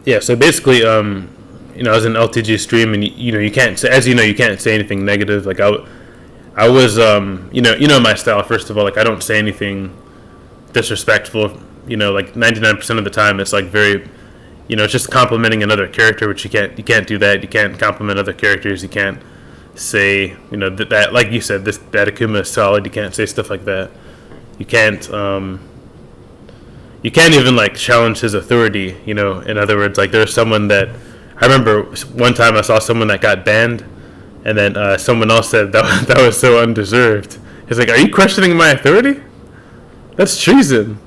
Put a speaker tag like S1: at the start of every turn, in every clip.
S1: Yeah, so basically, I was in LTG stream, and you can't say, as you know, you can't say anything negative. Like I was, my style. First of all, like I don't say anything disrespectful. Like 99% of the time, it's like very, it's just complimenting another character, which you can't do that. You can't compliment other characters. You can't say, that like you said, that Akuma is solid. You can't say stuff like that. You can't. You can't even like challenge his authority. In other words, like there's someone that I remember one time I saw someone that got banned, and then someone else said that was so undeserved. He's like, "Are you questioning my authority? That's treason."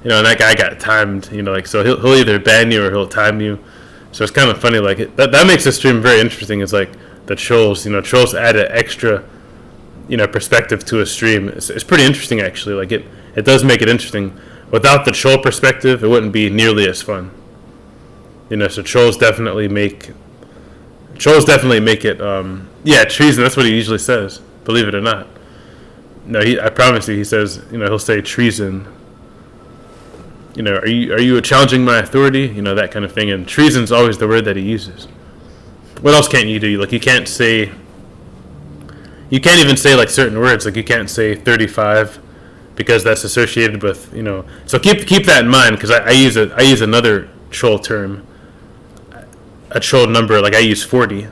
S1: And that guy got timed. Like so he'll either ban you or he'll time you. So it's kind of funny. Like that makes the stream very interesting. It's like the trolls. Trolls add an extra, perspective to a stream. It's pretty interesting actually. Like it does make it interesting. Without the troll perspective, it wouldn't be nearly as fun. So trolls definitely make it. Yeah, treason. That's what he usually says. Believe it or not. No, I promise you, he says. He'll say treason. Are you challenging my authority? That kind of thing. And treason's always the word that he uses. What else can't you do? Like you can't even say like certain words. Like you can't say 35. Because that's associated with so keep that in mind, because I use another troll term, a troll number. Like I use 40,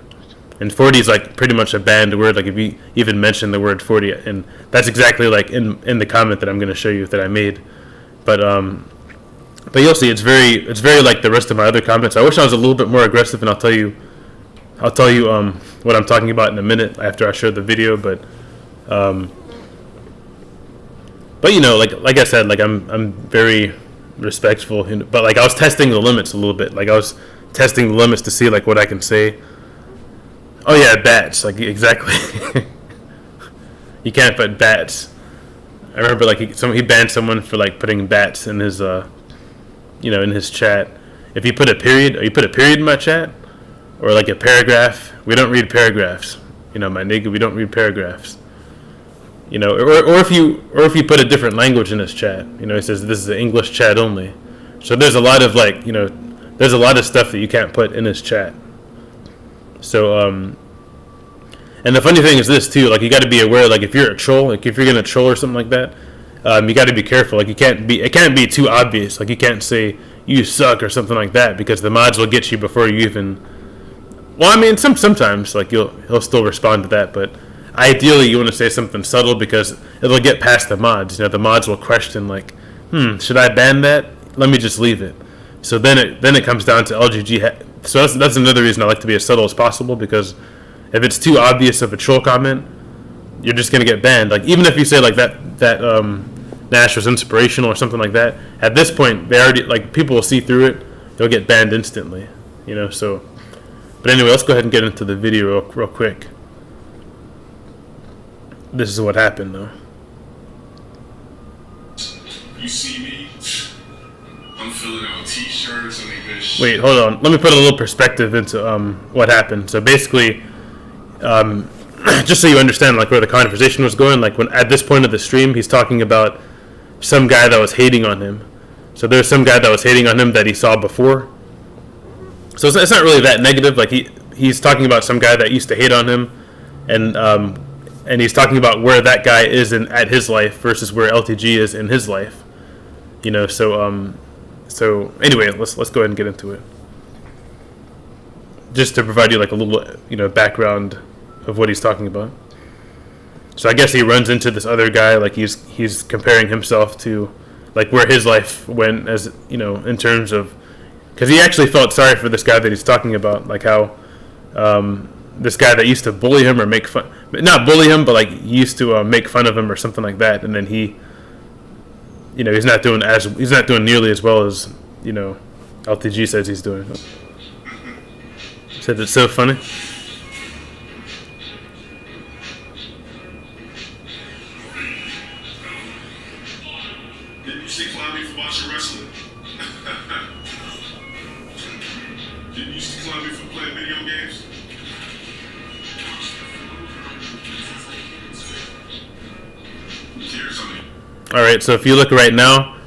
S1: and 40 is like pretty much a banned word. Like if you even mention the word 40, and that's exactly like in the comment that I'm going to show you that I made. But you'll see it's very like the rest of my other comments. I wish I was a little bit more aggressive, and I'll tell you what I'm talking about in a minute after I show the video. But like I said, like I'm very respectful, but like I was testing the limits a little bit. Like I was testing the limits to see like what I can say. Oh yeah, bats. Like exactly. You can't put bats. I remember like he banned someone for like putting bats in his in his chat. If you put a period, or you put a period in my chat, or like a paragraph, we don't read paragraphs. My nigga, we don't read paragraphs. Or if you put a different language in his chat, he says this is an English chat only. So there's a lot of like, there's a lot of stuff that you can't put in his chat. So and the funny thing is this too, like you got to be aware, like if you're a troll, like if you're gonna troll or something like that, you got to be careful. Like it can't be too obvious. Like you can't say you suck or something like that, because the mods will get you before you even. Well, I mean sometimes like he'll still respond to that, but. Ideally, you want to say something subtle because it'll get past the mods. The mods will question like, should I ban that? Let me just leave it. So then it comes down to LGG. So that's another reason I like to be as subtle as possible, because if it's too obvious of a troll comment, you're just gonna get banned. Like even if you say like that Nash was inspirational or something like that, at this point they already like people will see through it. They'll get banned instantly. So. But anyway, let's go ahead and get into the video real quick. This is what happened, though.
S2: You see me? I'm filling out t-shirts and good shit.
S1: Wait, hold on. Let me put a little perspective into what happened. So basically, just so you understand like where the conversation was going, like when at this point of the stream, he's talking about some guy that was hating on him. So there's some guy that was hating on him that he saw before. So it's not really that negative. Like he's talking about some guy that used to hate on him, and he's talking about where that guy is at his life versus where LTG is in his life. So anyway, let's go ahead and get into it. Just to provide you like a little background of what he's talking about. So I guess he runs into this other guy, like he's comparing himself to like where his life went, as in terms of, because he actually felt sorry for this guy that he's talking about, like how this guy that used to bully him or make fun, not bully him, but like he used to make fun of him or something like that, and then he, he's not doing nearly as well as LTG says he's doing. Said it's so funny.
S2: Didn't you say clown me for watching wrestling? Didn't you used to clown me for playing video games?
S1: All right, so if you look right now,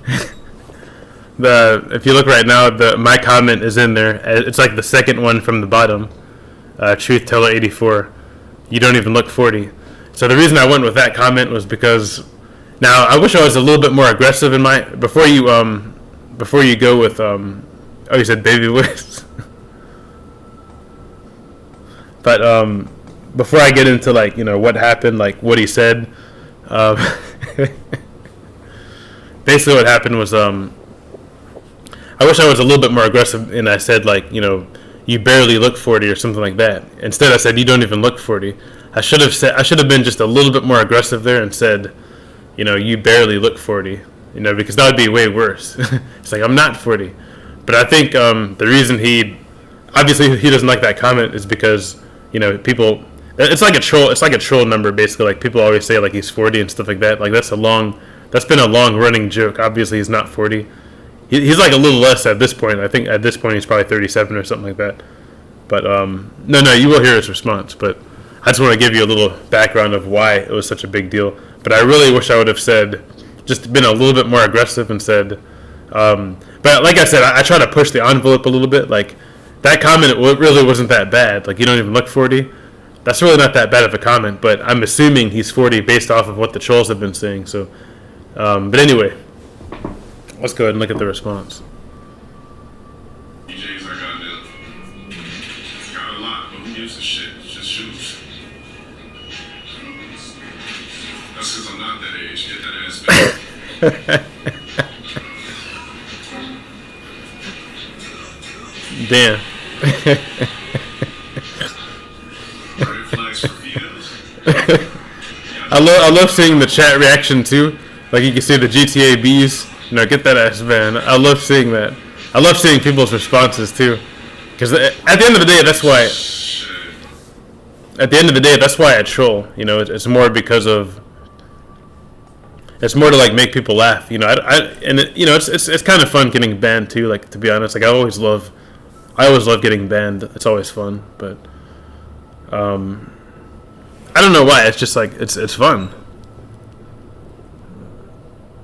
S1: If you look right now, my comment is in there. It's like the second one from the bottom. Truth Teller 84. You don't even look 40. So the reason I went with that comment was because now I wish I was a little bit more aggressive in my before you go with oh, you said baby Wiz. But before I get into like what happened, like what he said, basically what happened was I wish I was a little bit more aggressive and I said like you barely look 40 or something like that. Instead I said you don't even look 40. I should have been just a little bit more aggressive there and said you barely look 40, because that would be way worse. It's like I'm not 40. But I think the reason he doesn't like that comment is because people, it's like a troll number basically. Like people always say like he's 40 and stuff like that. Like that's been a long running joke. Obviously he's not 40. He's like a little less at this point. I think at this point he's probably 37 or something like that. But no, you will hear his response. But I just want to give you a little background of why it was such a big deal. But I really wish I would have just been a little bit more aggressive and said, but like I said, I try to push the envelope a little bit. Like that comment really wasn't that bad. Like you don't even look 40. That's really not that bad of a comment. But I'm assuming he's 40 based off of what the trolls have been saying. So, but anyway, let's go ahead and look at the response.
S2: DJs I got them. Got a lot, but who gives a shit? Just shoes. That's because I'm not that age. Get that ass back.
S1: Damn.
S2: Red flags for females.
S1: I love seeing the chat reaction too. Like you can see the GTA Bs. Get that ass man. I love seeing that. I love seeing people's responses too. Because at the end of the day, that's why. At the end of the day, that's why I troll. It's more because of. It's more to like make people laugh. It's kind of fun getting banned too. Like to be honest, like I always love getting banned. It's always fun, but I don't know why. It's just like it's fun.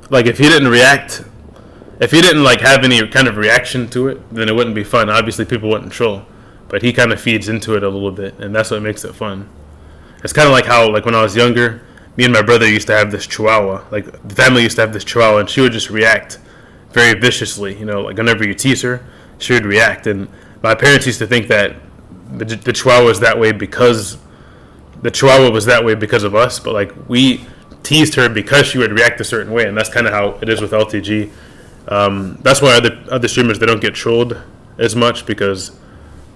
S1: Like if he didn't like have any kind of reaction to it, then it wouldn't be fun. Obviously, people wouldn't troll, but he kind of feeds into it a little bit, and that's what makes it fun. It's kind of like how like when I was younger, me and my brother used to have this Chihuahua. Like the family used to have this Chihuahua, and she would just react very viciously. Like whenever you tease her, she would react. And my parents used to think that the Chihuahua was that way because of us. But like we teased her because she would react a certain way, and that's kind of how it is with LTG. That's why other streamers, they don't get trolled as much because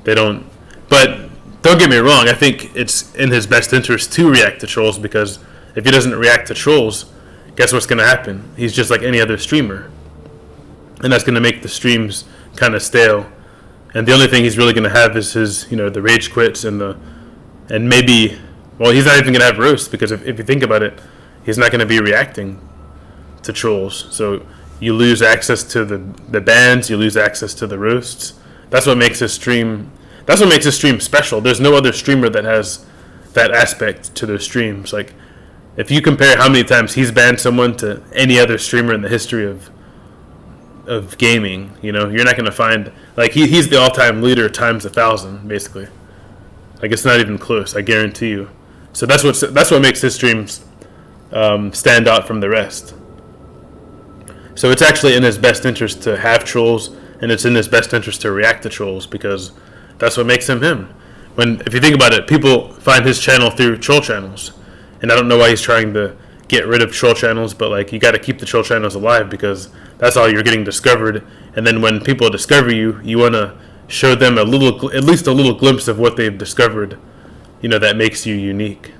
S1: they don't. But don't get me wrong, I think it's in his best interest to react to trolls, because if he doesn't react to trolls, guess what's going to happen? He's just like any other streamer, and that's going to make the streams kind of stale. And the only thing he's really going to have is his, the rage quits and maybe, well, he's not even going to have roasts, because if you think about it, he's not going to be reacting to trolls. So you lose access to the bans, you lose access to the roasts. That's what makes his stream special. There's no other streamer that has that aspect to their streams. Like if you compare how many times he's banned someone to any other streamer in the history of gaming, you're not going to find, like he's the all-time leader times 1,000 basically. Like it's not even close, I guarantee you. So that's what makes his streams stand out from the rest. So it's actually in his best interest to have trolls, and it's in his best interest to react to trolls, because that's what makes him him. If you think about it, people find his channel through troll channels, and I don't know why he's trying to get rid of troll channels, but like you got to keep the troll channels alive, because that's how you're getting discovered. And then when people discover you, you want to show them at least a little glimpse of what they've discovered, that makes you unique.